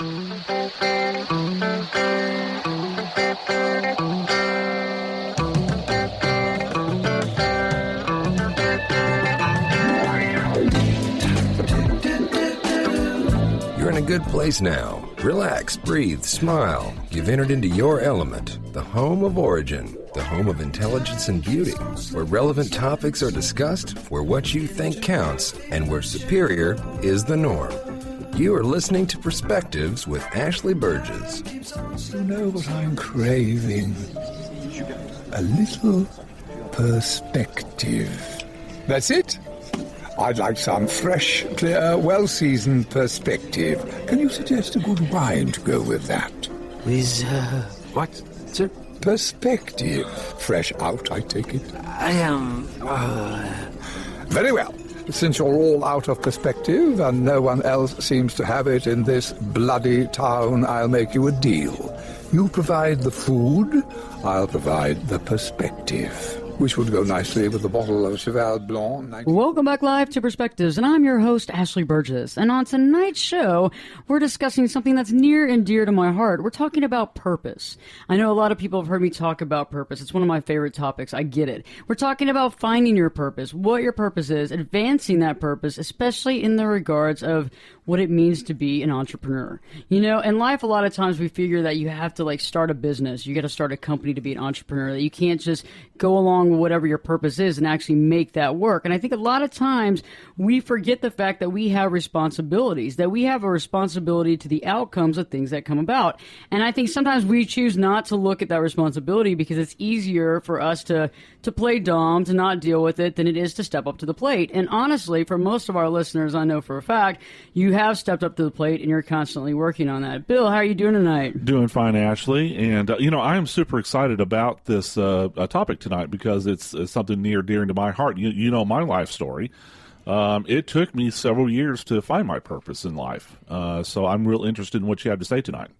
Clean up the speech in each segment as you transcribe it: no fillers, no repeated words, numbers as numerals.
You're in a good place now. Relax, breathe, smile. You've entered into your element, the home of origin, the home of intelligence and beauty, where relevant topics are discussed, where what you think counts, and where superior is the norm. You are listening to Perspectives with Ashley Berges. You know what I'm craving? A little perspective. That's it. I'd like some fresh, clear, well-seasoned perspective. Can you suggest a good wine to go with that? With, what, sir? Perspective. Fresh out, I take it. I am, Very well. Since you're all out of perspective and no one else seems to have it in this bloody town, I'll make you a deal. You provide the food, I'll provide the perspective, which would go nicely with a bottle of Cheval Blanc. Welcome back live to Perspectives, and I'm your host, Ashley Berges. And on tonight's show, we're discussing something that's near and dear to my heart. We're talking about purpose. I know a lot of people have heard me talk about purpose. It's one of my favorite topics. I get it. We're talking about finding your purpose, what your purpose is, advancing that purpose, especially in the regards of what it means to be an entrepreneur. You know, in life, a lot of times we figure that you have to start a business. You got to start a company to be an entrepreneur, that you can't just go along with whatever your purpose is and actually make that work. And I think a lot of times we forget the fact that we have responsibilities, that we have a responsibility to the outcomes of things that come about. And I think sometimes we choose not to look at that responsibility because it's easier for us to play dumb, to not deal with it, than it is to step up to the plate. And honestly, for most of our listeners, I know for a fact, you have stepped up to the plate and you're constantly working on that. Bill, how are you doing tonight? Doing fine, Ashley. And, I am super excited about this topic tonight because it's something near dear to my heart. You know my life story. It took me several years to find my purpose in life. So I'm real interested in what you have to say tonight.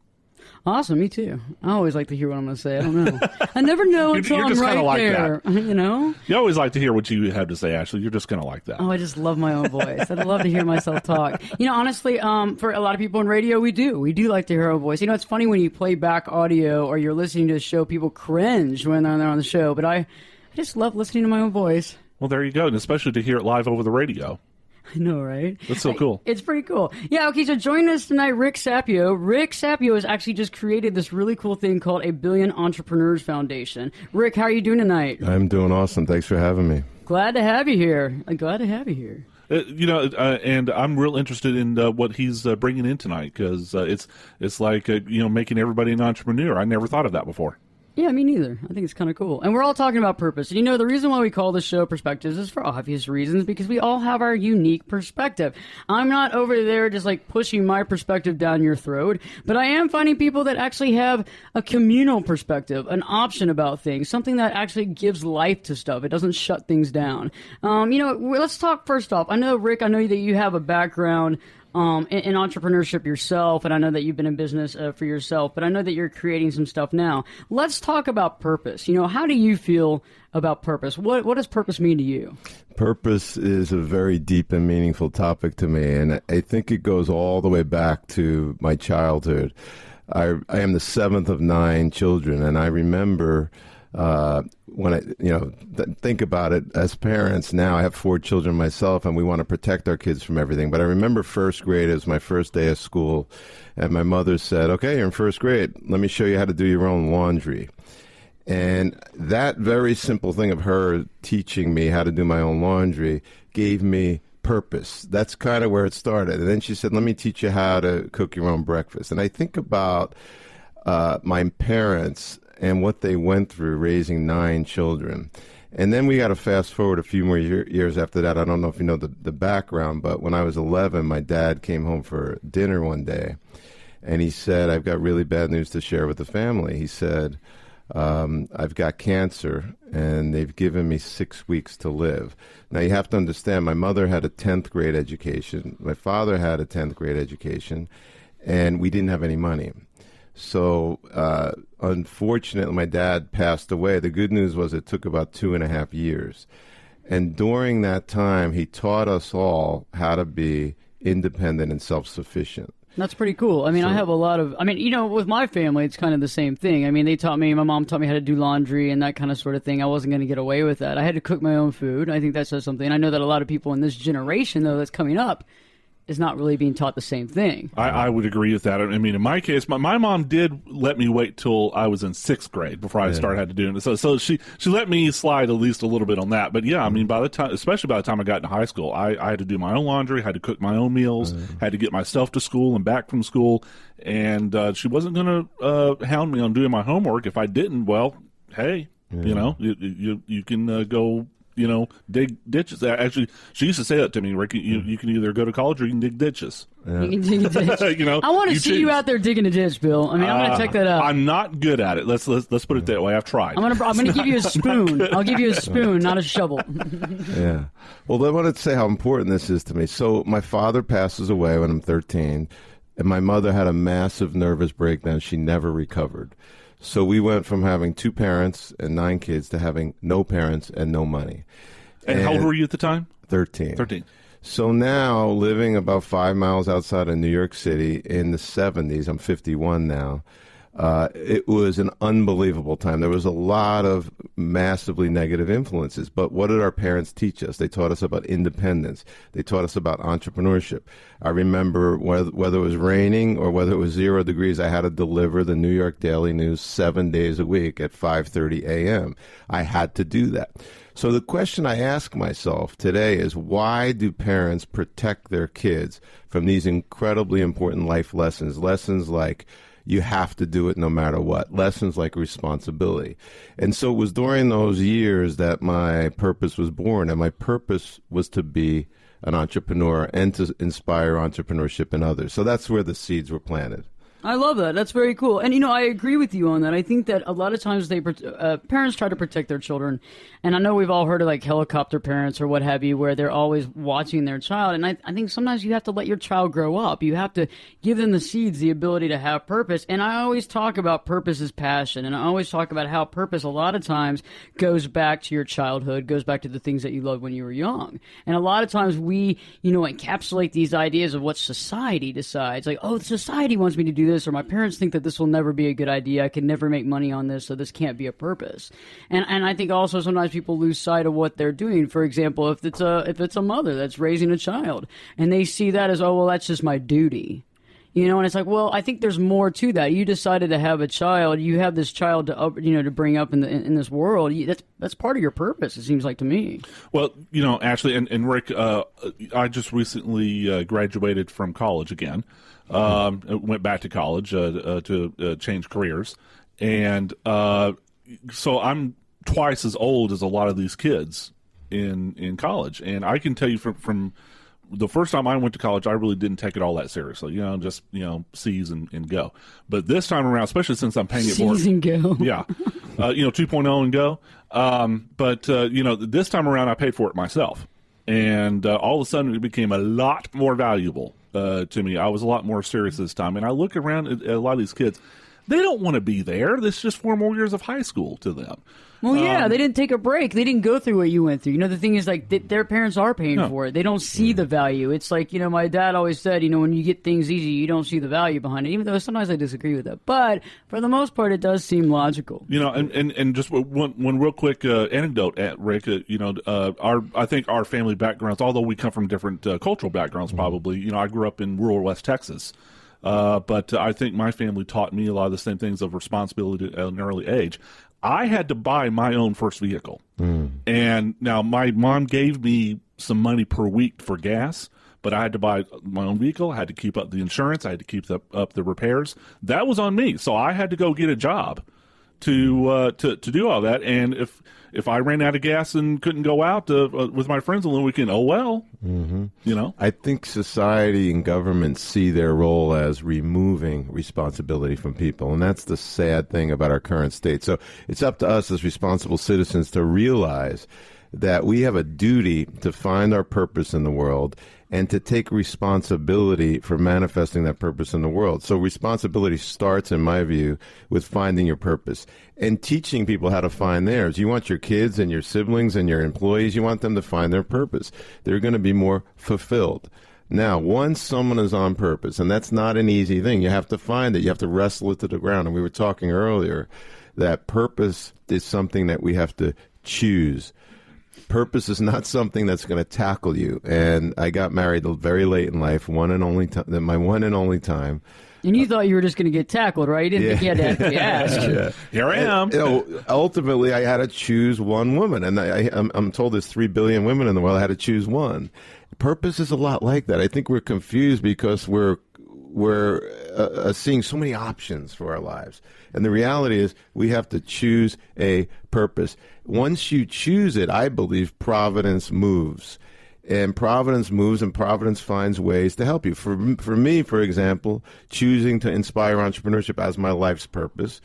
Awesome, me too. I always like to hear what I'm going to say. I don't know. I never know until I'm right like there. That. You know? You always like to hear what you have to say, Ashley. You're just kind of like that. Oh, I just love my own voice. I love to hear myself talk. Honestly, for a lot of people in radio, we do like to hear our voice. It's funny when you play back audio or you're listening to a show, people cringe when they're on the show. But I just love listening to my own voice. Well, there you go, and especially to hear it live over the radio. I know, right? That's so cool. It's pretty cool. Yeah, okay, so joining us tonight, Rick Sapio. Rick Sapio has actually just created this really cool thing called a Billion Entrepreneurs Foundation. Rick, how are you doing tonight? I'm doing awesome. Thanks for having me. Glad to have you here. And I'm real interested in what he's bringing in tonight because it's like, making everybody an entrepreneur. I never thought of that before. Yeah, me neither. I think it's kind of cool. And we're all talking about purpose. And the reason why we call this show Perspectives is for obvious reasons, because we all have our unique perspective. I'm not over there just pushing my perspective down your throat, but I am finding people that actually have a communal perspective, an option about things, something that actually gives life to stuff. It doesn't shut things down. Let's talk first off. I know that you have a background in entrepreneurship yourself, and I know that you've been in business for yourself, but I know that you're creating some stuff now. Let's talk about purpose. How do you feel about purpose? What does purpose mean to you? Purpose is a very deep and meaningful topic to me, and I think it goes all the way back to my childhood. I am the seventh of 9 children, and I remember when I, think about it, as parents now, I have 4 children myself, and we want to protect our kids from everything. But I remember first grade, it was my first day of school, and my mother said, okay, you're in first grade. Let me show you how to do your own laundry. And that very simple thing of her teaching me how to do my own laundry gave me purpose. That's kind of where it started. And then she said, let me teach you how to cook your own breakfast. And I think about my parents and what they went through raising 9 children. And then we got to fast forward a few more years after that. I don't know if you know the background, but when I was 11, my dad came home for dinner one day, and he said, I've got really bad news to share with the family. He said, I've got cancer, and they've given me 6 weeks to live. Now, you have to understand, my mother had a 10th grade education. My father had a 10th grade education, and we didn't have any money. So, unfortunately, my dad passed away. The good news was it took about 2.5 years. And during that time, he taught us all how to be independent and self-sufficient. That's pretty cool. I mean, I have a lot of, with my family, it's kind of the same thing. I mean, my mom taught me how to do laundry and that kind of sort of thing. I wasn't going to get away with that. I had to cook my own food. I think that says something. I know that a lot of people in this generation, though, that's coming up, is not really being taught the same thing. I would agree with that. I mean, in my case, my mom did let me wait till I was in 6th grade before I started had to do it. So she let me slide at least a little bit on that. But yeah, I mean, especially by the time I got into high school, I had to do my own laundry, had to cook my own meals, had to get myself to school and back from school. And she wasn't going to hound me on doing my homework. If I didn't, well, hey, you can go. Dig ditches. Actually, she used to say that to me, Rick. You can either go to college or you can dig ditches. Yeah. You can dig a ditch. I want to see you out there digging a ditch, Bill. I mean, I'm going to check that out. I'm not good at it. Let's put it that way. I've tried. I'm going to give you a spoon. I'll give you a spoon, not a shovel. Yeah. Well, I wanted to say how important this is to me. So my father passes away when I'm 13, and my mother had a massive nervous breakdown. She never recovered. So we went from having 2 parents and 9 kids to having no parents and no money. And how old were you at the time? 13. 13. So now, living about 5 miles outside of New York City in the 70s, I'm 51 now, it was an unbelievable time. There was a lot of massively negative influences. But what did our parents teach us? They taught us about independence. They taught us about entrepreneurship. I remember whether it was raining or whether it was 0 degrees, I had to deliver the New York Daily News 7 days a week at 5:30 a.m. I had to do that. So the question I ask myself today is, why do parents protect their kids from these incredibly important life lessons? Lessons like you have to do it no matter what. Lessons like responsibility. And so it was during those years that my purpose was born, and my purpose was to be an entrepreneur and to inspire entrepreneurship in others. So that's where the seeds were planted. I love that. That's very cool. And, I agree with you on that. I think that a lot of times parents try to protect their children. And I know we've all heard of like helicopter parents or what have you, where they're always watching their child. And I think sometimes you have to let your child grow up. You have to give them the seeds, the ability to have purpose. And I always talk about purpose as passion. And I always talk about how purpose a lot of times goes back to your childhood, goes back to the things that you loved when you were young. And a lot of times we, encapsulate these ideas of what society decides. Like, oh, society wants me to do this, or my parents think that this will never be a good idea. I can never make money on this, so this can't be a purpose. And I think also sometimes people lose sight of what they're doing. For example, if it's a mother that's raising a child and they see that as, oh, well, that's just my duty. And it's like, well, I think there's more to that. You decided to have a child. You have this child to bring up in this world. That's part of your purpose, it seems like to me. Well, Ashley and Rick, I just recently graduated from college again. Went back to college to change careers. And so I'm twice as old as a lot of these kids in college. And I can tell you from the first time I went to college, I really didn't take it all that seriously. Just seize and go. But this time around, especially since I'm paying it more, seize and go. Yeah, 2.0 and go. But this time around, I paid for it myself, and all of a sudden, it became a lot more valuable to me. I was a lot more serious this time, and I look around at a lot of these kids. They don't want to be there. This is just 4 more years of high school to them. Well, yeah, they didn't take a break. They didn't go through what you went through. The thing is, like, their parents are paying for it. They don't see the value. It's like, my dad always said, when you get things easy, you don't see the value behind it, even though sometimes I disagree with that. But for the most part, it does seem logical. And just one real quick anecdote, Rick, I think our family backgrounds, although we come from different cultural backgrounds probably, I grew up in rural West Texas. But I think my family taught me a lot of the same things of responsibility at an early age. I had to buy my own first vehicle. And now my mom gave me some money per week for gas, but I had to buy my own vehicle. I had to keep up the insurance. I had to keep up the repairs. That was on me. So I had to go get a job to do all that. And if I ran out of gas and couldn't go out with my friends on the weekend, oh well. I think society and government see their role as removing responsibility from people, and that's the sad thing about our current state. So it's up to us as responsible citizens to realize that we have a duty to find our purpose in the world and to take responsibility for manifesting that purpose in the world. So responsibility starts, in my view, with finding your purpose and teaching people how to find theirs. You want your kids and your siblings and your employees, you want them to find their purpose. They're going to be more fulfilled. Now, once someone is on purpose, and that's not an easy thing, you have to find it, you have to wrestle it to the ground. And we were talking earlier that purpose is something that we have to choose. Purpose is not something that's going to tackle you. And I got married very late in life, my one and only time. And you thought you were just going to get tackled, right? You didn't think you had to actually ask. Yeah. Here I am. Ultimately, I had to choose one woman. And I'm told there's 3 billion women in the world. I had to choose one. Purpose is a lot like that. I think we're confused because we're seeing so many options for our lives. And the reality is we have to choose a purpose. Once you choose it, I believe providence moves. And providence moves and providence finds ways to help you. For me, for example, choosing to inspire entrepreneurship as my life's purpose,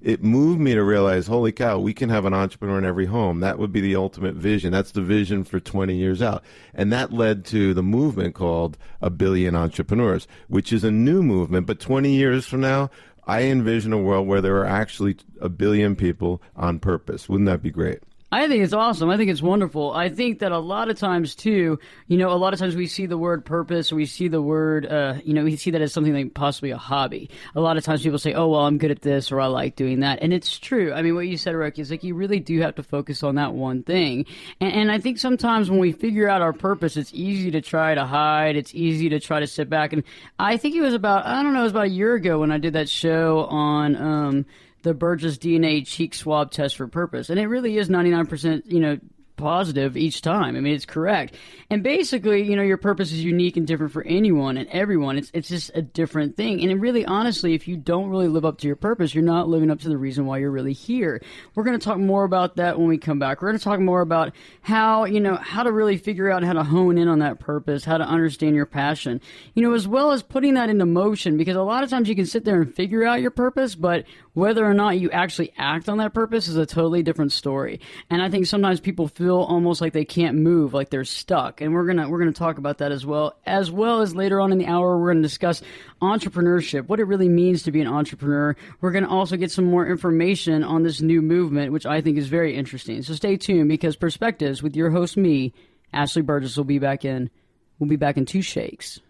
it moved me to realize, holy cow, we can have an entrepreneur in every home. That would be the ultimate vision. That's the vision for 20 years out. And that led to the movement called 1 Billion Entrepreneurs, which is a new movement. But 20 years from now, I envision a world where there are actually 1 billion people on purpose. Wouldn't that be great? I think it's awesome. I think it's wonderful. I think that a lot of times, too, a lot of times we see the word purpose, we see the word, we see that as something like possibly a hobby. A lot of times people say, oh, well, I'm good at this or I like doing that. And it's true. I mean, what you said, Rick, is like you really do have to focus on that one thing. And I think sometimes when we figure out our purpose, it's easy to try to hide. It's easy to try to sit back. And I think it was about a year ago when I did that show on the Berges DNA cheek swab test for purpose. And it really is 99%, positive each time. I mean, it's correct. And basically, your purpose is unique and different for anyone and everyone. It's just a different thing. And it really, honestly, if you don't really live up to your purpose, you're not living up to the reason why you're really here. We're going to talk more about that when we come back. We're going to talk more about how to really figure out how to hone in on that purpose, how to understand your passion, as well as putting that into motion, because a lot of times you can sit there and figure out your purpose, but whether or not you actually act on that purpose is a totally different story. And I think sometimes people feel almost like they can't move, like they're stuck. And we're gonna talk about that as well as later on in the hour, we're going to discuss entrepreneurship, what it really means to be an entrepreneur. We're going to also get some more information on this new movement, which I think is very interesting. So stay tuned, because Perspectives with your host, me, Ashley Berges, will be back in 2 shakes.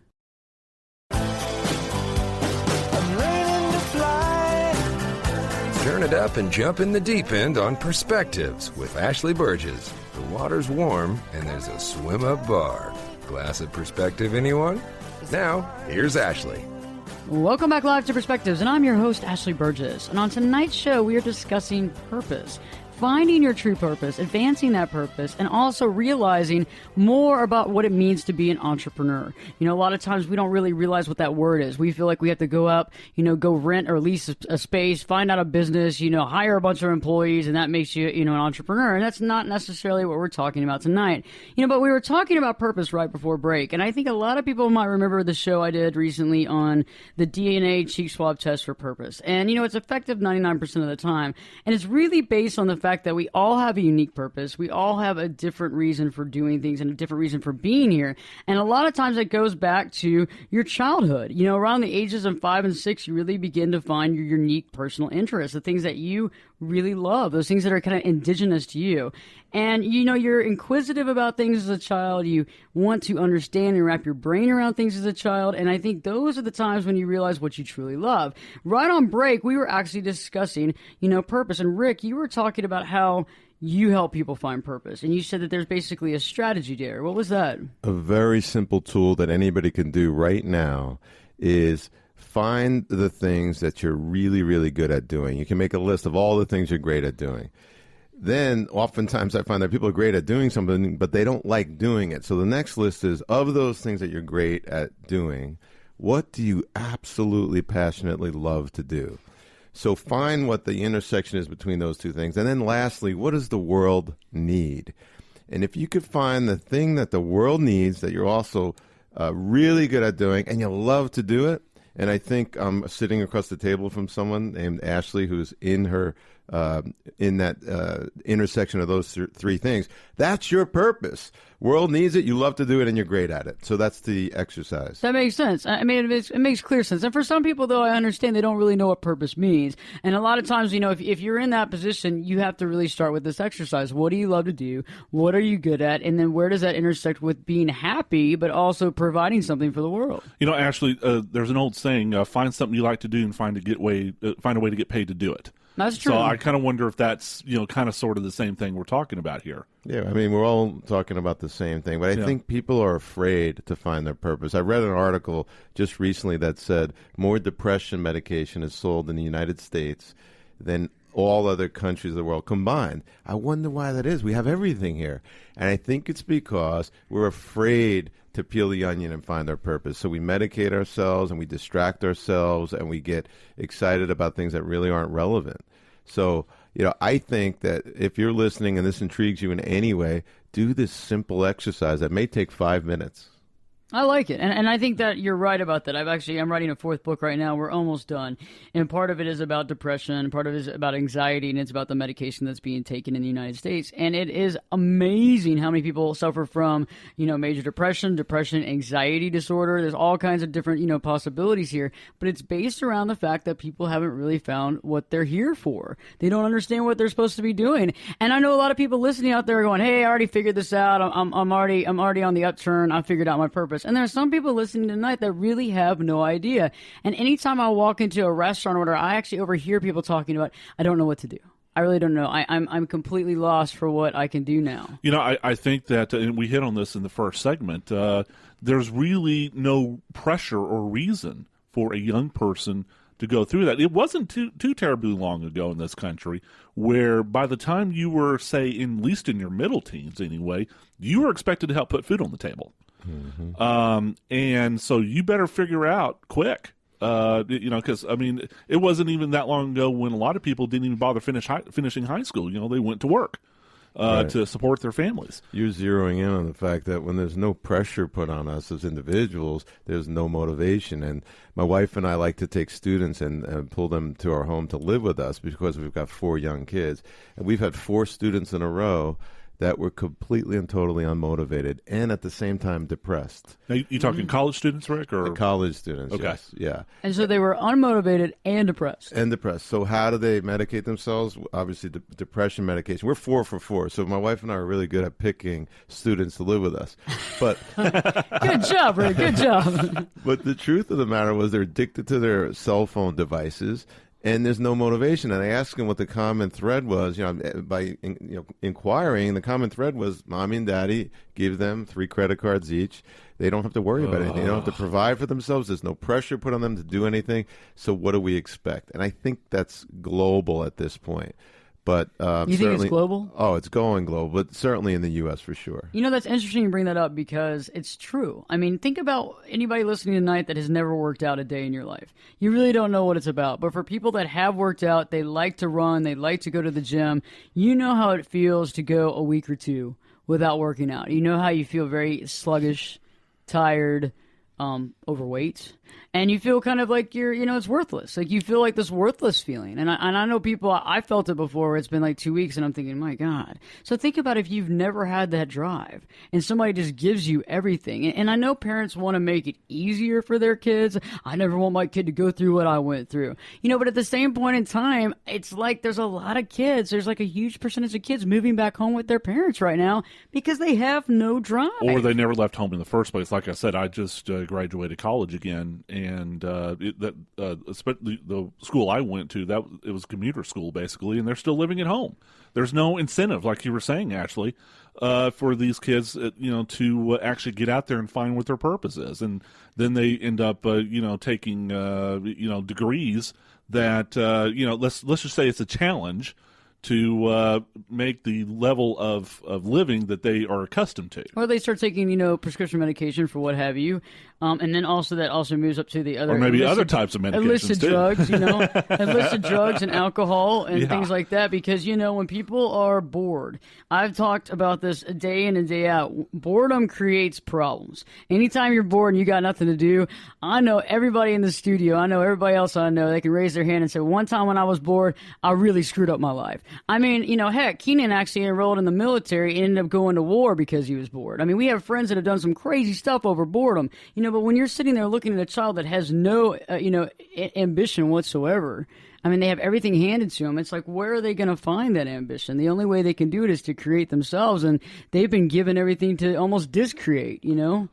Turn it up and jump in the deep end on Perspectives with Ashley Berges. The water's warm and there's a swim-up bar. Glass of perspective, anyone? Now, here's Ashley. Welcome back live to Perspectives, and I'm your host, Ashley Berges. And on tonight's show, we are discussing purpose. Finding your true purpose, advancing that purpose, and also realizing more about what it means to be an entrepreneur. A lot of times we don't really realize what that word is. We feel like we have to go up, go rent or lease a space, find out a business, hire a bunch of employees, and that makes you, an entrepreneur. And that's not necessarily what we're talking about tonight. But we were talking about purpose right before break. And I think a lot of people might remember the show I did recently on the DNA cheek swab test for purpose. And, it's effective 99% of the time. And it's really based on the fact that we all have a unique purpose. We all have a different reason for doing things and a different reason for being here. And a lot of times it goes back to your childhood. Around the ages of 5 and 6, you really begin to find your unique personal interests, the things that you really love, those things that are kind of indigenous to you. And, you're inquisitive about things as a child. You want to understand and wrap your brain around things as a child. And I think those are the times when you realize what you truly love. Right on break, we were actually discussing, purpose. And Rick, you were talking about how you help people find purpose. And you said that there's basically a strategy there. What was that? A very simple tool that anybody can do right now is find the things that you're really, really good at doing. You can make a list of all the things you're great at doing. Then oftentimes I find that people are great at doing something, but they don't like doing it. So the next list is, of those things that you're great at doing, what do you absolutely passionately love to do? So find what the intersection is between those two things. And then lastly, what does the world need? And if you could find the thing that the world needs that you're also really good at doing and you love to do it, and I think I'm sitting across the table from someone named Ashley who's in her in that intersection of those three things. That's your purpose. World needs it. You love to do it, and you're great at it. So that's the exercise. That makes sense. I mean, it makes clear sense. And for some people, though, I understand they don't really know what purpose means. And a lot of times, if you're in that position, you have to really start with this exercise. What do you love to do? What are you good at? And then where does that intersect with being happy, but also providing something for the world? Ashley, there's an old saying: find something you like to do and find a way to get paid to do it. That's true. So I kind of wonder if that's, kind of sort of the same thing we're talking about here. Yeah, I mean, we're all talking about the same thing, but I think people are afraid to find their purpose. I read an article just recently that said more depression medication is sold in the United States than all other countries of the world combined. I wonder why that is. We have everything here. And I think it's because we're afraid to peel the onion and find our purpose. So we medicate ourselves and we distract ourselves and we get excited about things that really aren't relevant. So, I think that if you're listening and this intrigues you in any way, do this simple exercise that may take 5 minutes. I like it, and I think that you're right about that. I'm writing a 4th book right now. We're almost done, and part of it is about depression, part of it is about anxiety, and it's about the medication that's being taken in the United States. And it is amazing how many people suffer from, major depression, anxiety disorder. There's all kinds of different, possibilities here, but it's based around the fact that people haven't really found what they're here for. They don't understand what they're supposed to be doing. And I know a lot of people listening out there are going, "Hey, I already figured this out. I'm already on the upturn. I figured out my purpose." And there are some people listening tonight that really have no idea. And anytime I walk into a restaurant or whatever, I actually overhear people talking about, "I don't know what to do. I really don't know. I'm completely lost for what I can do now." I think that, and we hit on this in the first segment, there's really no pressure or reason for a young person to go through that. It wasn't too terribly long ago in this country where by the time you were, say, at least in your middle teens anyway, you were expected to help put food on the table. Mm-hmm. And so you better figure out quick, because, it wasn't even that long ago when a lot of people didn't even bother finishing high school. They went to work to support their families. You're zeroing in on the fact that when there's no pressure put on us as individuals, there's no motivation. And my wife and I like to take students and pull them to our home to live with us because we've got 4 young kids. And we've had 4 students in a row that were completely and totally unmotivated and at the same time depressed. Now, you talking college students, Rick? Or college students, okay. Yes. Yeah. And so they were unmotivated and depressed. So how do they medicate themselves? Obviously, depression medication. We're 4 for 4, so my wife and I are really good at picking students to live with us. But Good job, Rick. Good job. But the truth of the matter was they're addicted to their cell phone devices. And there's no motivation. And I asked him what the common thread was. By inquiring, the common thread was mommy and daddy give them 3 credit cards each. They don't have to worry about anything. They don't have to provide for themselves. There's no pressure put on them to do anything. So what do we expect? And I think that's global at this point. But you think it's global? Oh, it's going global, but certainly in the U.S. for sure. That's interesting you bring that up because it's true. I mean, think about anybody listening tonight that has never worked out a day in your life. You really don't know what it's about. But for people that have worked out, they like to run, they like to go to the gym, you know how it feels to go a week or 2 without working out. You know how you feel very sluggish, tired, overweight. And you feel kind of like you're, it's worthless. Like you feel like this worthless feeling. And I know people, I felt it before where it's been like 2 weeks and I'm thinking, my God. So think about if you've never had that drive and somebody just gives you everything. And I know parents want to make it easier for their kids. I never want my kid to go through what I went through. But at the same point in time, it's like there's a lot of kids. There's like a huge percentage of kids moving back home with their parents right now because they have no drive. Or they never left home in the first place. Like I said, I just graduated college again. And the school I went to, it was a commuter school basically, and they're still living at home. There's no incentive, like you were saying, Ashley, for these kids, to actually get out there and find what their purpose is, and then they end up, taking, degrees that, let's just say it's a challenge to make the level of living that they are accustomed to. Or they start taking, prescription medication for what have you. And then also that also moves up to the other... Or maybe illicit, other types of medications, illicit too. drugs, illicit drugs and alcohol and Yeah. things like that. Because, when people are bored, I've talked about this day in and day out. Boredom creates problems. Anytime you're bored and you got nothing to do, I know everybody in the studio, I know everybody else I know, they can raise their hand and say, one time when I was bored, I really screwed up my life. I mean, heck, Keenan actually enrolled in the military and ended up going to war because he was bored. I mean, we have friends that have done some crazy stuff over boredom, but when you're sitting there looking at a child that has no, ambition whatsoever, I mean, they have everything handed to them. It's like, where are they going to find that ambition? The only way they can do it is to create themselves, and they've been given everything to almost discreate,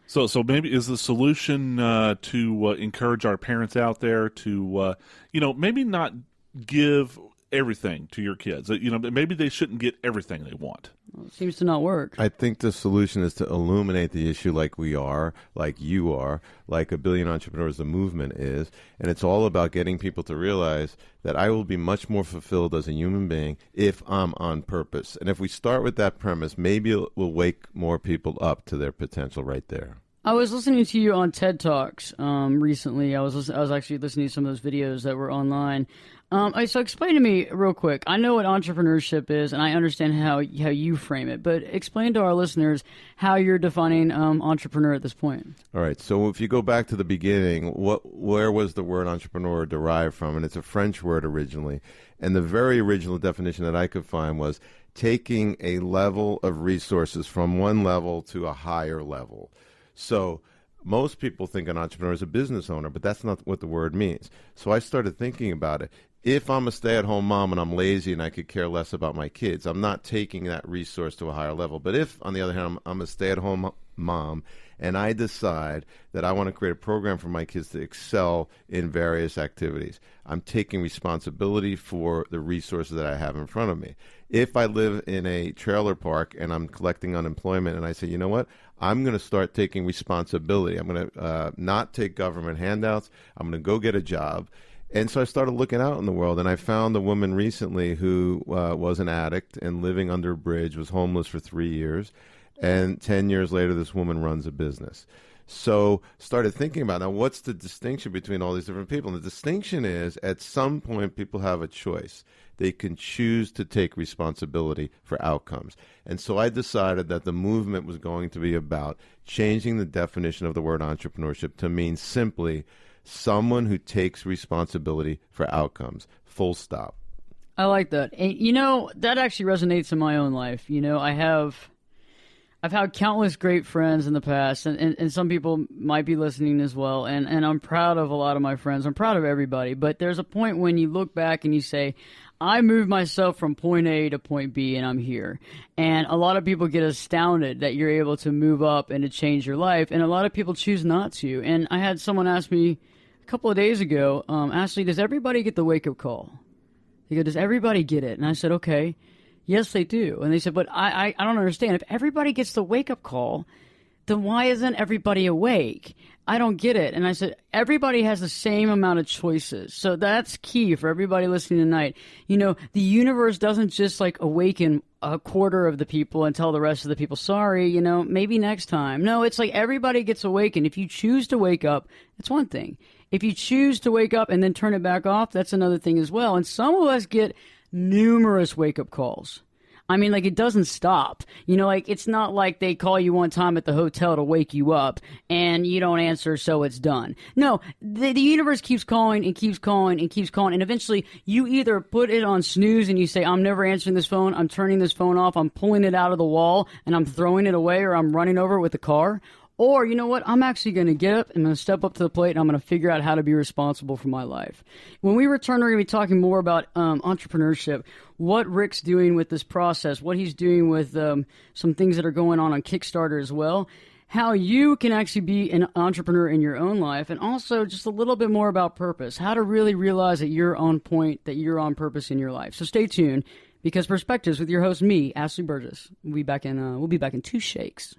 So maybe is the solution to encourage our parents out there to, maybe not give everything to your kids. Maybe they shouldn't get everything they want. Well, it seems to not work. I think the solution is to illuminate the issue like we are, like you are, like A Billion Entrepreneurs, the movement is. And it's all about getting people to realize that I will be much more fulfilled as a human being if I'm on purpose. And if we start with that premise, maybe it will wake more people up to their potential right there. I was listening to you on TED Talks recently. I was actually listening to some of those videos that were online. So explain to me real quick. I know what entrepreneurship is, and I understand how you frame it. But explain to our listeners how you're defining entrepreneur at this point. All right. So if you go back to the beginning, where was the word entrepreneur derived from? And it's a French word originally. And the very original definition that I could find was taking a level of resources from one level to a higher level. So most people think an entrepreneur is a business owner, but that's not what the word means. So I started thinking about it. If I'm a stay-at-home mom and I'm lazy and I could care less about my kids, I'm not taking that resource to a higher level. But if, on the other hand, I'm a stay-at-home mom and I decide that I want to create a program for my kids to excel in various activities, I'm taking responsibility for the resources that I have in front of me. If I live in a trailer park and I'm collecting unemployment and I say, you know what, I'm going to start taking responsibility. I'm going to not take government handouts. I'm going to go get a job. And so I started looking out in the world, and I found a woman recently who was an addict and living under a bridge, was homeless for 3 years. And 10 years later, this woman runs a business. So started thinking about, now, what's the distinction between all these different people? And the distinction is, at some point, people have a choice. They can choose to take responsibility for outcomes. And so I decided that the movement was going to be about changing the definition of the word entrepreneurship to mean simply someone who takes responsibility for outcomes, full stop. I like that. And, that actually resonates in my own life. I've had countless great friends in the past, and some people might be listening as well, and I'm proud of a lot of my friends. I'm proud of everybody, but there's a point when you look back and you say, I moved myself from point A to point B, and I'm here. And a lot of people get astounded that you're able to move up and to change your life, and a lot of people choose not to. And I had someone ask me a couple of days ago, Ashley, does everybody get the wake-up call? They go, does everybody get it? And I said, okay. Yes, they do. And they said, but I don't understand. If everybody gets the wake-up call, then why isn't everybody awake? I don't get it. And I said, everybody has the same amount of choices. So that's key for everybody listening tonight. The universe doesn't just awaken a quarter of the people and tell the rest of the people, sorry, maybe next time. No, it's like everybody gets awakened. If you choose to wake up, it's one thing. If you choose to wake up and then turn it back off, that's another thing as well. And some of us get numerous wake-up calls. I mean, it doesn't stop. It's not like they call you one time at the hotel to wake you up and you don't answer, so it's done. No, the universe keeps calling and keeps calling and keeps calling. And eventually you either put it on snooze and you say, I'm never answering this phone. I'm turning this phone off. I'm pulling it out of the wall and I'm throwing it away, or I'm running over it with the car. Or, you know what, I'm actually going to get up, I'm going to step up to the plate, and I'm going to figure out how to be responsible for my life. When we return, we're going to be talking more about entrepreneurship, what Rick's doing with this process, what he's doing with some things that are going on Kickstarter as well, how you can actually be an entrepreneur in your own life, and also just a little bit more about purpose, how to really realize that you're on point, that you're on purpose in your life. So stay tuned, because Perspectives with your host, me, Ashley Berges. We'll be back in 2 shakes.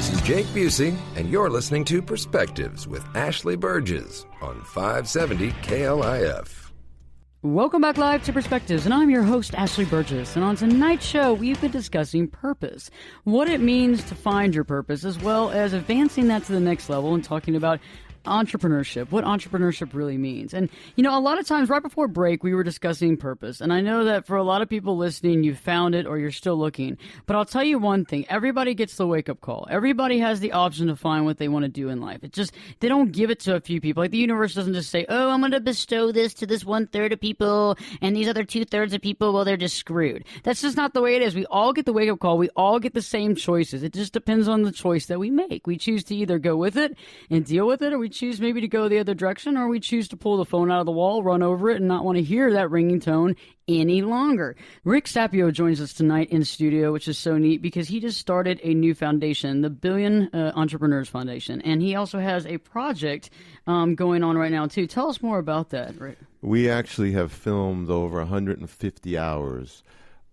This is Jake Busey, and you're listening to Perspectives with Ashley Berges on 570 KLIF. Welcome back live to Perspectives, and I'm your host, Ashley Berges. And on tonight's show, we've been discussing purpose, what it means to find your purpose, as well as advancing that to the next level and talking about entrepreneurship, what entrepreneurship really means. And, you know, a lot of times right before break, we were discussing purpose. And I know that for a lot of people listening, you found it or you're still looking. But I'll tell you one thing. Everybody gets the wake-up call. Everybody has the option to find what they want to do in life. It just, they don't give it to a few people. Like the universe doesn't just say, oh, I'm going to bestow this to this 1/3 of people and these other 2/3 of people, well, they're just screwed. That's just not the way it is. We all get the wake-up call. We all get the same choices. It just depends on the choice that we make. We choose to either go with it and deal with it, or we choose maybe to go the other direction, or we choose to pull the phone out of the wall, run over it, and not want to hear that ringing tone any longer. Rick Sapio joins us tonight in studio, which is so neat because he just started a new foundation, the Billion Entrepreneurs Foundation, and he also has a project going on right now too. Tell us more about that, Rick. We actually have filmed over 150 hours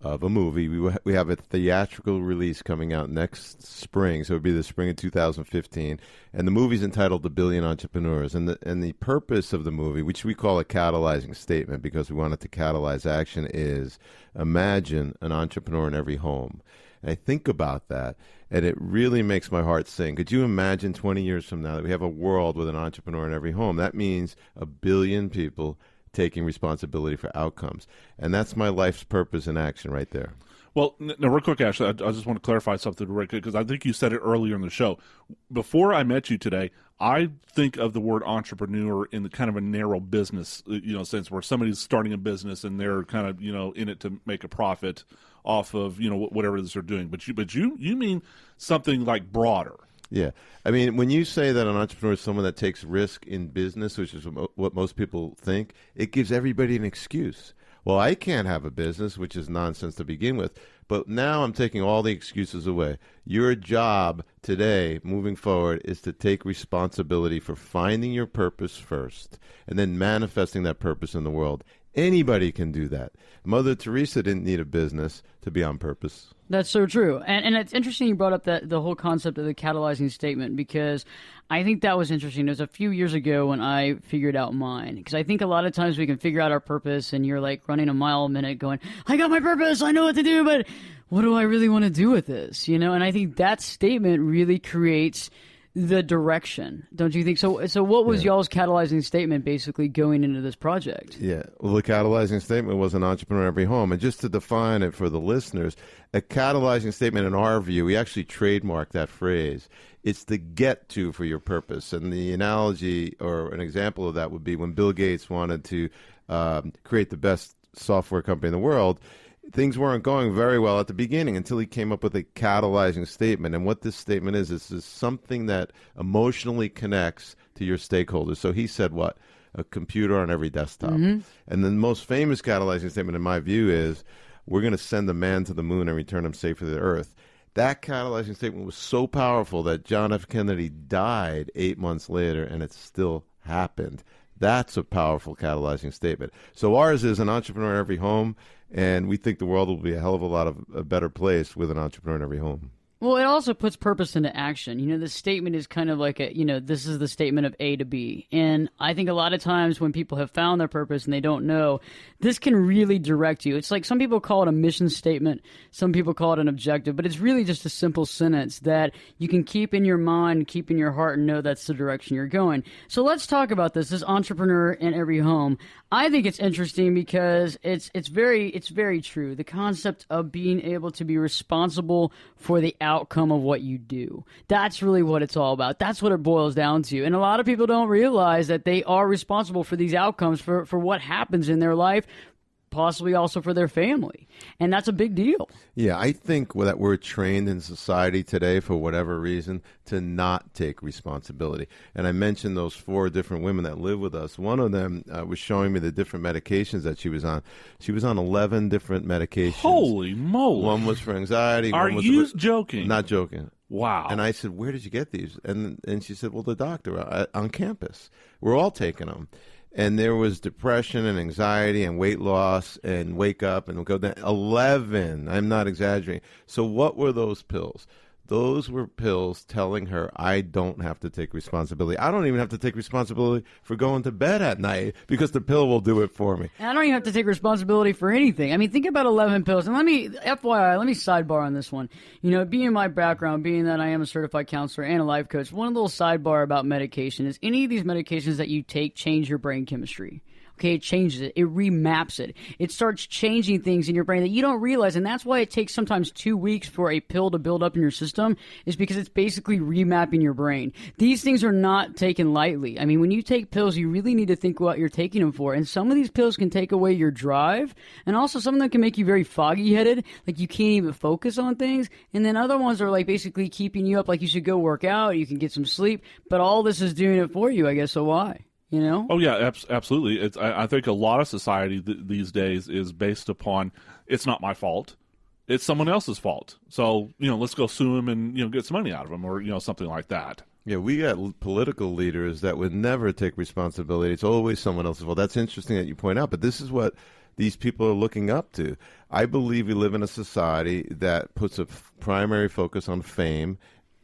of a movie. We have a theatrical release coming out next spring, so it would be the spring of 2015. And the movie's entitled The Billion Entrepreneurs. And the purpose of the movie, which we call a catalyzing statement because we want it to catalyze action, is imagine an entrepreneur in every home. And I think about that, and it really makes my heart sing. Could you imagine 20 years from now that we have a world with an entrepreneur in every home? That means 1 billion people taking responsibility for outcomes. And that's my life's purpose in action right there. Well, now, real quick, Ashley, I just want to clarify something, Rick, because I think you said it earlier in the show. Before I met you today, I think of the word entrepreneur in the kind of a narrow business, sense, where somebody's starting a business and they're kind of, in it to make a profit off of, whatever it is they're doing. But you mean something like broader. Yeah. I mean, when you say that an entrepreneur is someone that takes risk in business, which is what most people think, it gives everybody an excuse. Well, I can't have a business, which is nonsense to begin with. But now I'm taking all the excuses away. Your job today, moving forward, is to take responsibility for finding your purpose first and then manifesting that purpose in the world. Anybody can do that. Mother Teresa didn't need a business to be on purpose. That's so true. And it's interesting you brought up the whole concept of the catalyzing statement, because I think that was interesting. It was a few years ago when I figured out mine, because I think a lot of times we can figure out our purpose and you're like running a mile a minute going, I got my purpose, I know what to do, but what do I really want to do with this? And I think that statement really creates the direction, don't you think? So what was y'all's catalyzing statement basically going into this project? Yeah, well, the catalyzing statement was an entrepreneur in every home. And just to define it for the listeners, a catalyzing statement in our view, we actually trademarked that phrase. It's the get to for your purpose. And the analogy or an example of that would be when Bill Gates wanted to create the best software company in the world. Things weren't going very well at the beginning until he came up with a catalyzing statement. And what this statement is something that emotionally connects to your stakeholders. So he said what? A computer on every desktop. Mm-hmm. And the most famous catalyzing statement, in my view, is we're going to send a man to the moon and return him safely to the earth. That catalyzing statement was so powerful that John F. Kennedy died 8 months later, and it still happened. That's a powerful catalyzing statement. So ours is an entrepreneur in every home, and we think the world will be a hell of a better place with an entrepreneur in every home. Well, it also puts purpose into action. The statement is kind of like this is the statement of A to B. And I think a lot of times when people have found their purpose and they don't know, this can really direct you. It's like some people call it a mission statement. Some people call it an objective. But it's really just a simple sentence that you can keep in your mind, keep in your heart, and know that's the direction you're going. So let's talk about this entrepreneur in every home. I think it's interesting because it's very true. The concept of being able to be responsible for the outcome of what you do. That's really what it's all about. That's what it boils down to. And a lot of people don't realize that they are responsible for these outcomes, for what happens in their life, possibly also for their family. And that's a big deal. Yeah, I think that we're trained in society today, for whatever reason, to not take responsibility. And I mentioned those 4 different women that live with us. One of them was showing me the different medications that she was on. She was on 11 different medications. Holy moly. One was for anxiety. Are you joking? Not joking. Wow. And I said, where did you get these? And she said, well, the doctor on campus. We're all taking them. And there was depression and anxiety and weight loss and wake up and go down. 11. I'm not exaggerating. So what were those pills? those were pills telling her, I don't have to take responsibility. I don't even have to take responsibility for going to bed at night because the pill will do it for me. And I don't even have to take responsibility for anything. I mean, think about 11 pills. And let me sidebar on this one. You know, being my background, being that I am a certified counselor and a life coach, one little sidebar about medication is any of these medications that you take change your brain chemistry. Okay, it changes it. It remaps it. It starts changing things in your brain that you don't realize, and that's why it takes sometimes 2 weeks for a pill to build up in your system, is because it's basically remapping your brain. These things are not taken lightly. I mean, when you take pills, you really need to think what you're taking them for, and some of these pills can take away your drive, and also some of them can make you very foggy-headed, like you can't even focus on things, and then other ones are like basically keeping you up, like you should go work out, you can get some sleep, but all this is doing it for you, I guess, so why? You know? Oh yeah, absolutely. I think a lot of society these days is based upon it's not my fault, it's someone else's fault. So let's go sue him and get some money out of him, or something like that. Yeah, we got political leaders that would never take responsibility. It's always someone else's fault. That's interesting that you point out, but this is what these people are looking up to. I believe we live in a society that puts a primary focus on fame,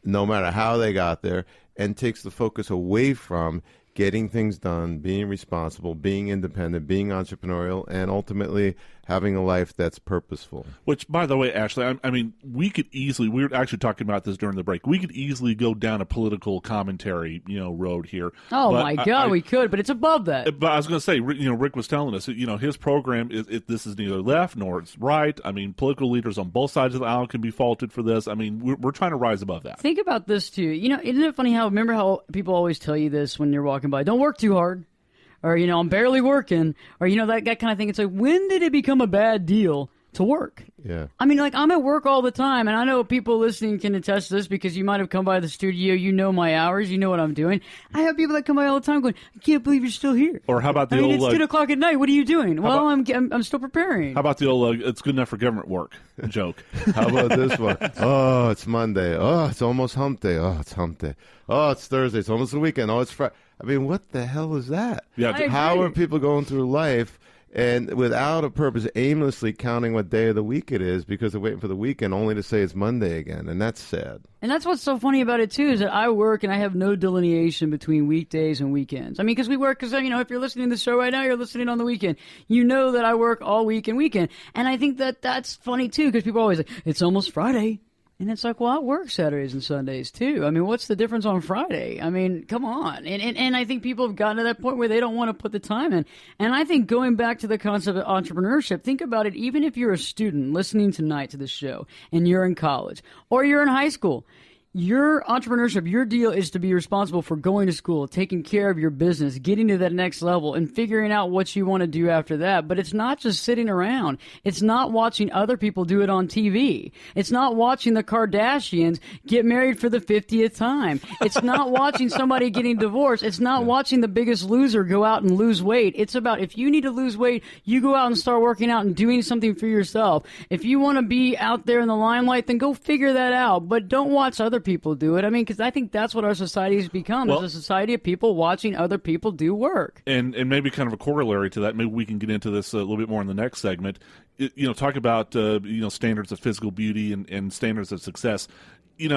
no matter how they got there, and takes the focus away from getting things done, being responsible, being independent, being entrepreneurial, and ultimately having a life that's purposeful. Which, by the way, Ashley, I mean, we were actually talking about this during the break. We could easily go down a political commentary, road here. Oh, my God, we could, but it's above that. But I was going to say, Rick was telling us, his program, this is neither left nor it's right. I mean, political leaders on both sides of the aisle can be faulted for this. I mean, we're trying to rise above that. Think about this, too. Isn't it funny remember how people always tell you this when you're walking by? Don't work too hard. Or, I'm barely working. Or, that kind of thing. It's like, when did it become a bad deal to work? Yeah. I mean, like, I'm at work all the time, and I know people listening can attest to this because you might have come by the studio, my hours, what I'm doing. I have people that come by all the time going, I can't believe you're still here. Or how about the old... it's 10 o'clock at night. What are you doing? Well, I'm still preparing. How about the old, it's good enough for government work joke? How about this one? Oh, it's Monday. Oh, it's almost hump day. Oh, it's hump day. Oh, it's Thursday. It's almost the weekend. Oh, it's Friday. I mean, what the hell is that? Yeah. How are people going through life and without a purpose, aimlessly counting what day of the week it is because they're waiting for the weekend only to say it's Monday again? And that's sad. And that's what's so funny about it, too, is that I work and I have no delineation between weekdays and weekends. I mean, because we work, if you're listening to the show right now, you're listening on the weekend. You know that I work all week and weekend. And I think that that's funny, too, because people are always like, it's almost Friday. And it's like, well, I work Saturdays and Sundays, too. I mean, what's the difference on Friday? I mean, come on. And I think people have gotten to that point where they don't want to put the time in. And I think going back to the concept of entrepreneurship, think about it, even if you're a student listening tonight to this show and you're in college or you're in high school, your entrepreneurship, your deal is to be responsible for going to school, taking care of your business, getting to that next level, and figuring out what you want to do after that. But it's not just sitting around. It's not watching other people do it on TV. It's not watching the Kardashians get married for the 50th time. It's not watching somebody getting divorced. It's not watching the Biggest Loser go out and lose weight. It's about, if you need to lose weight, you go out and start working out and doing something for yourself. If you want to be out there in the limelight, then go figure that out. But don't watch other people do it. I mean, because I think that's what our society has become, is a society of people watching other people do work. And maybe kind of a corollary to that, maybe we can get into this a little bit more in the next segment, talk about, standards of physical beauty and standards of success. We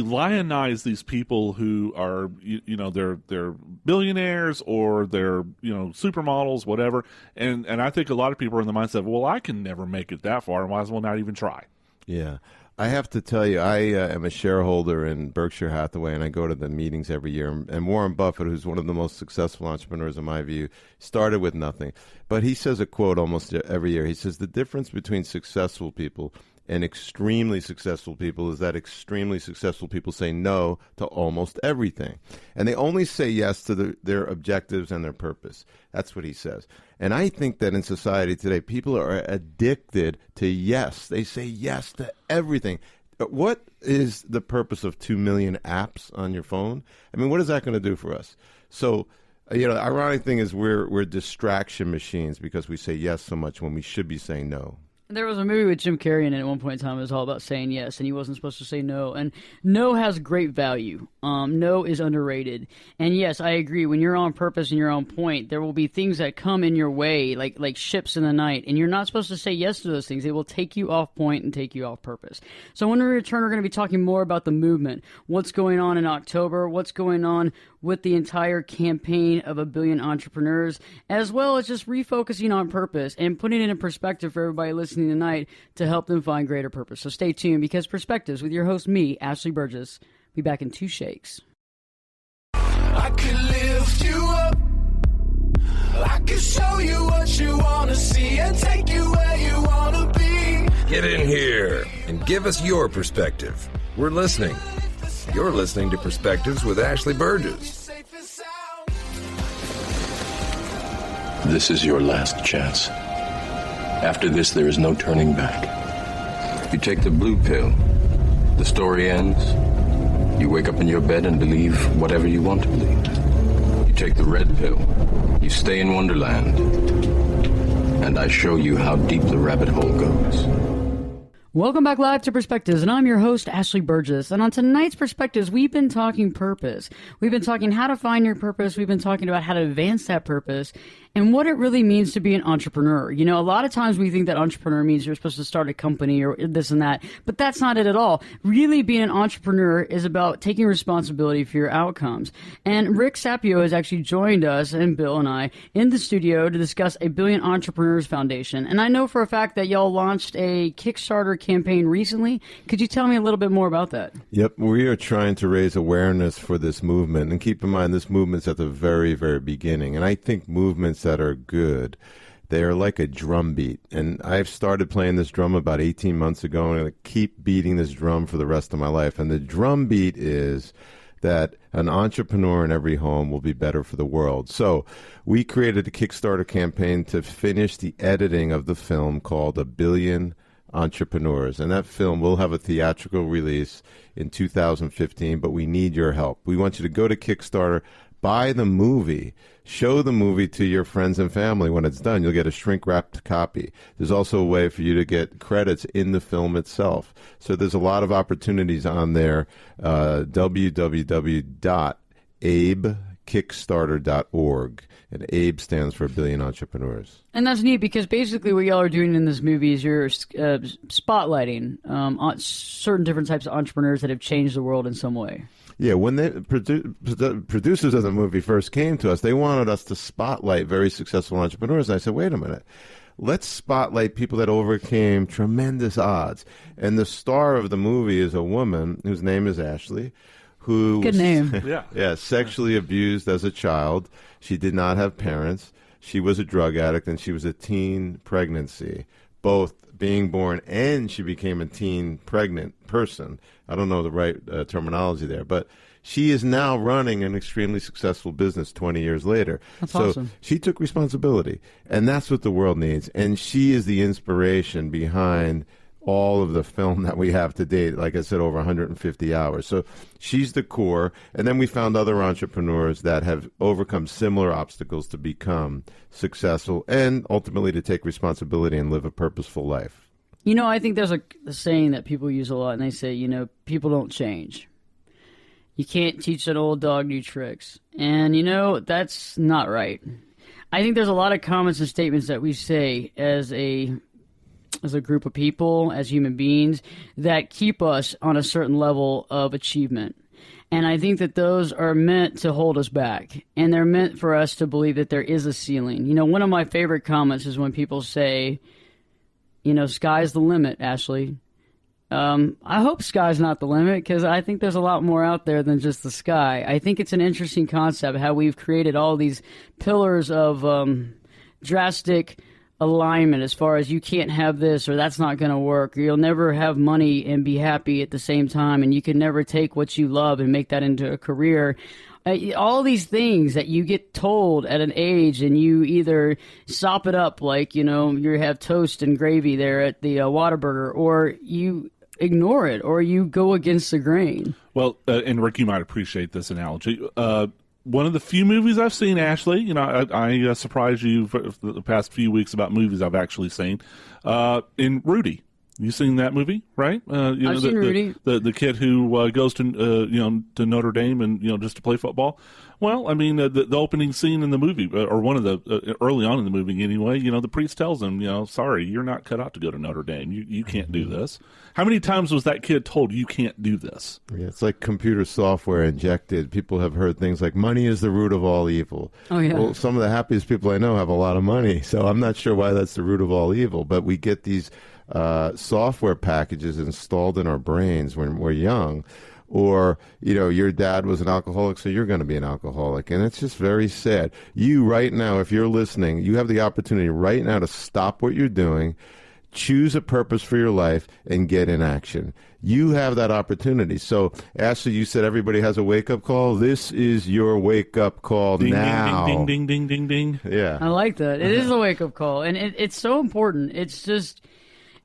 lionize these people who are, they're billionaires or they're, supermodels, whatever. And I think a lot of people are in the mindset of, well, I can never make it that far. I might as well not even try. Yeah. I have to tell you, I am a shareholder in Berkshire Hathaway, and I go to the meetings every year. And Warren Buffett, who's one of the most successful entrepreneurs in my view, started with nothing. But he says a quote almost every year. He says, the difference between successful people and extremely successful people is that extremely successful people say no to almost everything. And they only say yes to their objectives and their purpose. That's what he says. And I think that in society today, people are addicted to yes. They say yes to everything. What is the purpose of 2 million apps on your phone? I mean, what is that going to do for us? So, the ironic thing is we're distraction machines because we say yes so much when we should be saying no. There was a movie with Jim Carrey in it at one point in time. It was all about saying yes, and he wasn't supposed to say no. And no has great value. No is underrated. And yes, I agree. When you're on purpose and you're on point, there will be things that come in your way, like ships in the night. And you're not supposed to say yes to those things. They will take you off point and take you off purpose. So when we return, we're going to be talking more about the movement. What's going on in October? What's going on with the entire campaign of 1 billion entrepreneurs, as well as just refocusing on purpose and putting it in perspective for everybody listening tonight to help them find greater purpose. So stay tuned, because Perspectives with your host, me, Ashley Berges, be back in 2 shakes. I can lift you up. I can show you what you want to see and take you where you want to be. Get in here and give us your perspective. We're listening. You're listening to Perspectives with Ashley Berges. This is your last chance. After this, there is no turning back. You take the blue pill, the story ends. You wake up in your bed and believe whatever you want to believe. You take the red pill, you stay in Wonderland, and I show you how deep the rabbit hole goes. Welcome back live to Perspectives, and I'm your host, Ashley Berges. And on tonight's Perspectives, we've been talking purpose. We've been talking how to find your purpose. We've been talking about how to advance that purpose and what it really means to be an entrepreneur. You know, a lot of times we think that entrepreneur means you're supposed to start a company or this and that, but that's not it at all. Really, being an entrepreneur is about taking responsibility for your outcomes. And Rick Sapio has actually joined us, and Bill and I, in the studio to discuss a Billion Entrepreneurs Foundation. And I know for a fact that y'all launched a Kickstarter campaign recently. Could you tell me a little bit more about that? Yep, we are trying to raise awareness for this movement. And keep in mind, this movement's at the very, very beginning. And I think movements that are good, they are like a drum beat. And I've started playing this drum about 18 months ago, and I'm going to keep beating this drum for the rest of my life. And the drum beat is that an entrepreneur in every home will be better for the world. So we created a Kickstarter campaign to finish the editing of the film called 1 Billion Entrepreneurs. And that film will have a theatrical release in 2015, but we need your help. We want you to go to Kickstarter, buy the movie, show the movie to your friends and family. When it's done, you'll get a shrink-wrapped copy. There's also a way for you to get credits in the film itself. So there's a lot of opportunities on there. www.abekickstarter.org. And ABE stands for 1 Billion Entrepreneurs. And that's neat, because basically what y'all are doing in this movie is you're spotlighting on certain different types of entrepreneurs that have changed the world in some way. Yeah, when the producers of the movie first came to us, they wanted us to spotlight very successful entrepreneurs. And I said, wait a minute. Let's spotlight people that overcame tremendous odds. And the star of the movie is a woman whose name is Ashley, who good name. Yeah, sexually abused as a child. She did not have parents. She was a drug addict, and she was a teen pregnancy, both being born and she became a teen pregnant person. I don't know the right terminology there, but she is now running an extremely successful business 20 years later. That's so awesome. She took responsibility, and that's what the world needs. And she is the inspiration behind all of the film that we have to date. Like I said, over 150 hours. So she's the core. And then we found other entrepreneurs that have overcome similar obstacles to become successful and ultimately to take responsibility and live a purposeful life. You know, I think there's a saying that people use a lot, and they say, you know, people don't change. You can't teach an old dog new tricks. And, you know, that's not right. I think there's a lot of comments and statements that we say as a group of people, as human beings, that keep us on a certain level of achievement. And I think that those are meant to hold us back. And they're meant for us to believe that there is a ceiling. You know, one of my favorite comments is when people say, you know, sky's the limit, Ashley. I hope sky's not the limit, because I think there's a lot more out there than just the sky. I think it's an interesting concept how we've created all these pillars of drastic alignment, as far as you can't have this or that's not going to work, or you'll never have money and be happy at the same time, and you can never take what you love and make that into a career. All these things that you get told at an age, and you either sop it up like, you know, you have toast and gravy there at the Whataburger, or you ignore it, or you go against the grain. Well, and Rick, you might appreciate this analogy. one of the few movies I've seen, Ashley. You know, I surprised you for the past few weeks about movies I've actually seen. In Rudy. You seen that movie, right? I've seen Rudy. The kid who goes to to Notre Dame and just to play football. Well, I mean, the opening scene in the movie, or one of the early on in the movie anyway. The priest tells him, sorry, you're not cut out to go to Notre Dame. You can't do this. How many times was that kid told you can't do this? Yeah, it's like computer software injected. People have heard things like money is the root of all evil. Oh yeah. Well, some of the happiest people I know have a lot of money, so I'm not sure why that's the root of all evil. But we get these software packages installed in our brains when we're young, or your dad was an alcoholic, so you're going to be an alcoholic, and it's just very sad. You right now, if you're listening, you have the opportunity right now to stop what you're doing, choose a purpose for your life, and get in action. You have that opportunity. So, Ashley, you said everybody has a wake-up call. This is your wake-up call ding, now. Ding, ding, ding, ding, ding, ding. Yeah. I like that. It is a wake-up call, and it's so important.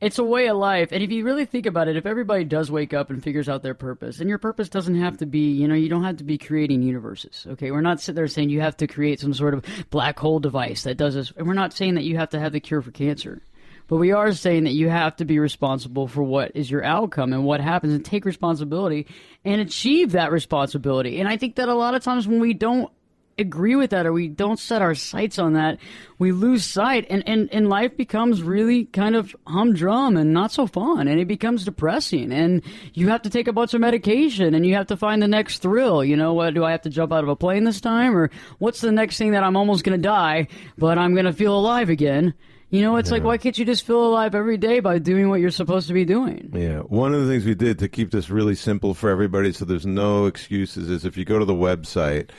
It's a way of life. And if you really think about it, if everybody does wake up and figures out their purpose, and your purpose doesn't have to be, you don't have to be creating universes, okay? We're not sitting there saying you have to create some sort of black hole device that does this. And we're not saying that you have to have the cure for cancer. But we are saying that you have to be responsible for what is your outcome and what happens, and take responsibility and achieve that responsibility. And I think that a lot of times when we don't agree with that, or we don't set our sights on that, we lose sight, and life becomes really kind of humdrum and not so fun, and it becomes depressing, and you have to take a bunch of medication, and you have to find the next thrill. What, do I have to jump out of a plane this time, or what's the next thing that I'm almost going to die but I'm going to feel alive again? It's like, why can't you just feel alive every day by doing what you're supposed to be doing? Yeah. One of the things we did to keep this really simple for everybody, so there's no excuses, is if you go to the website,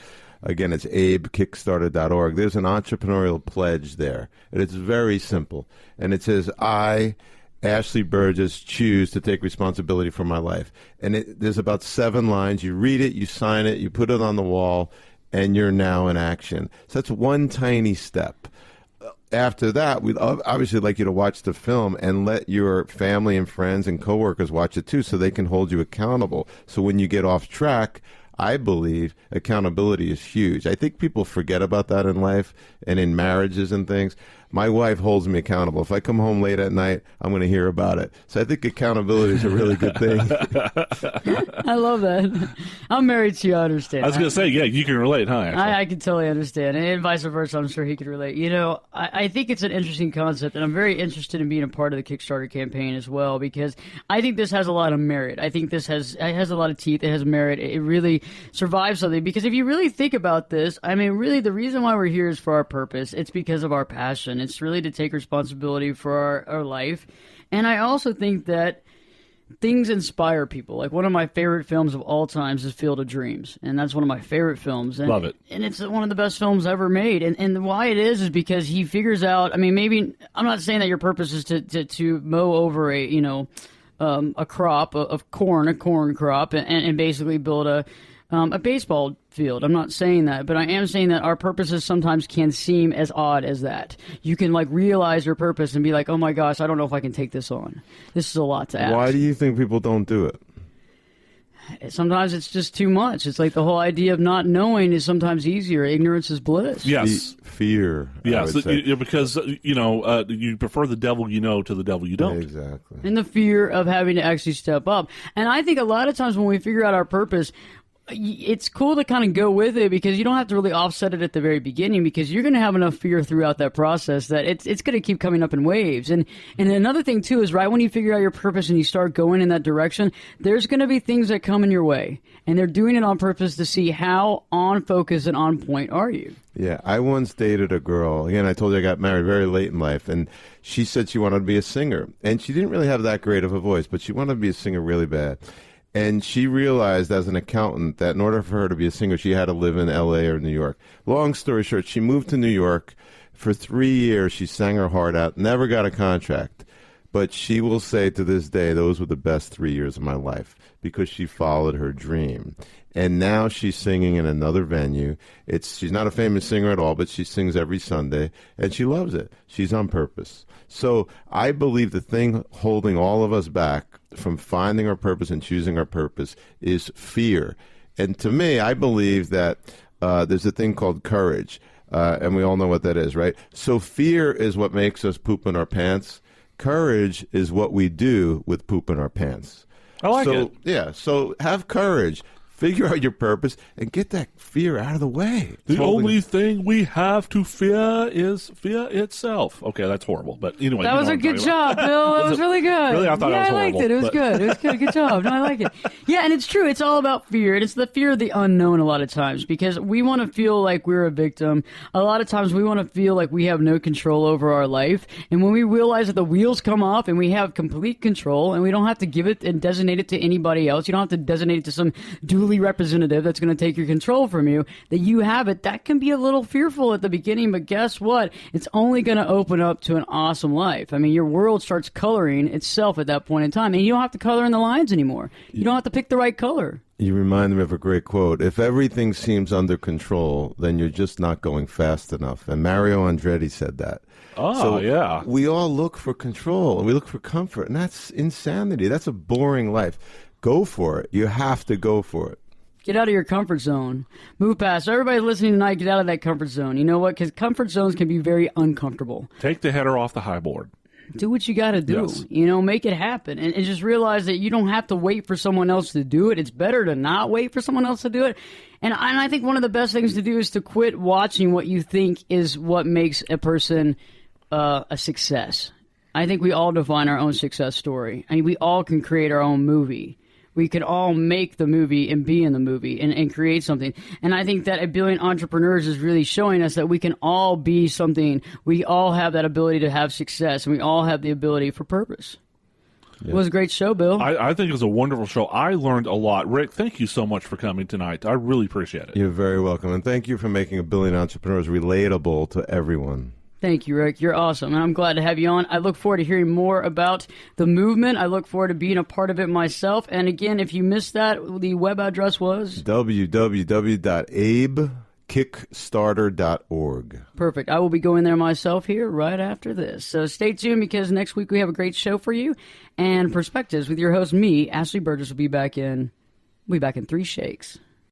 again, it's abekickstarter.org. There's an entrepreneurial pledge there, and it's very simple. And it says, I, Ashley Berges, choose to take responsibility for my life. And there's about 7 lines. You read it, you sign it, you put it on the wall, and you're now in action. So that's one tiny step. After that, we'd obviously like you to watch the film and let your family and friends and coworkers watch it too, so they can hold you accountable. So when you get off track, I believe accountability is huge. I think people forget about that in life and in marriages and things. My wife holds me accountable. If I come home late at night, I'm going to hear about it. So I think accountability is a really good thing. I love that. I'm married to you, I understand. I was going to say, yeah, you can relate, huh, Ashley? I can totally understand. And vice versa, I'm sure he could relate. I think it's an interesting concept, and I'm very interested in being a part of the Kickstarter campaign as well, because I think this has a lot of merit. I think this has a lot of teeth. It has merit. It really survives something. Because if you really think about this, I mean, really, the reason why we're here is for our purpose. It's because of our passion. It's really to take responsibility for our life. And I also think that things inspire people. Like, one of my favorite films of all times is Field of Dreams, and that's one of my favorite films. And, love it. And it's one of the best films ever made. And why it is because he figures out, I mean, maybe, I'm not saying that your purpose is to mow over a crop of corn, a corn crop, and basically build a baseball field. I'm not saying that, but I am saying that our purposes sometimes can seem as odd as that. You can realize your purpose and be like, oh my gosh, I don't know if I can take this on. This is a lot to ask. Why do you think people don't do it? Sometimes it's just too much. It's like the whole idea of not knowing is sometimes easier. Ignorance is bliss. Yes. Fear. Yes, because, you prefer the devil you know to the devil you don't. Exactly. And the fear of having to actually step up. And I think a lot of times when we figure out our purpose, it's cool to kind of go with it, because you don't have to really offset it at the very beginning, because you're going to have enough fear throughout that process that it's going to keep coming up in waves. And another thing too is, right when you figure out your purpose and you start going in that direction, there's going to be things that come in your way, and they're doing it on purpose to see how on focus and on point are you. Yeah, I once dated a girl. Again, I told you I got married very late in life, and she said she wanted to be a singer, and she didn't really have that great of a voice, but she wanted to be a singer really bad. And she realized as an accountant that in order for her to be a singer, she had to live in L.A. or New York. Long story short, she moved to New York. For 3 years, she sang her heart out, never got a contract. But she will say to this day, those were the best 3 years of my life, because she followed her dream. And now she's singing in another venue. She's not a famous singer at all, but she sings every Sunday, and she loves it. She's on purpose. So I believe the thing holding all of us back from finding our purpose and choosing our purpose is fear. And to me, I believe that there's a thing called courage, and we all know what that is, right? So fear is what makes us poop in our pants. Courage is what we do with poop in our pants. I like it. Yeah, so have courage. Figure out your purpose and get that fear out of the way. The only thing we have to fear is fear itself. Okay, that's horrible. But anyway, that was a good job, Bill. That was really good. Really, I thought it was horrible. I liked it. It was good. It was good. Good job. No, I like it. Yeah, and it's true. It's all about fear. And it's the fear of the unknown a lot of times because we want to feel like we're a victim. A lot of times we want to feel like we have no control over our life. And when we realize that the wheels come off and we have complete control and we don't have to give it and designate it to anybody else, you don't have to designate it to some duly representative that's going to take your control from you, that you have it, that can be a little fearful at the beginning, but guess what? It's only going to open up to an awesome life. I mean, your world starts coloring itself at that point in time, and you don't have to color in the lines anymore. You don't have to pick the right color. You remind me of a great quote. If everything seems under control, then you're just not going fast enough. And Mario Andretti said that. Oh, so yeah. We all look for control, and we look for comfort, and that's insanity. That's a boring life. Go for it. You have to go for it. Get out of your comfort zone. Move past. Everybody listening tonight, get out of that comfort zone. You know what? Because comfort zones can be very uncomfortable. Take the header off the high board. Do what you got to do. Yes. You know, make it happen. And just realize that you don't have to wait for someone else to do it. It's better to not wait for someone else to do it. And I think one of the best things to do is to quit watching what you think is what makes a person a success. I think we all define our own success story. I mean, we all can create our own movie. We could all make the movie and be in the movie and create something. And I think that A Billion Entrepreneurs is really showing us that we can all be something. We all have that ability to have success, and we all have the ability for purpose. Yeah. It was a great show, Bill. I think it was a wonderful show. I learned a lot. Rick, thank you so much for coming tonight. I really appreciate it. You're very welcome. And thank you for making A Billion Entrepreneurs relatable to everyone. Thank you, Rick. You're awesome, and I'm glad to have you on. I look forward to hearing more about the movement. I look forward to being a part of it myself. And again, if you missed that, the web address was? www.abekickstarter.org. Perfect. I will be going there myself here right after this. So stay tuned because next week we have a great show for you. And Perspectives with your host, me, Ashley Berges, will be back in 3 shakes.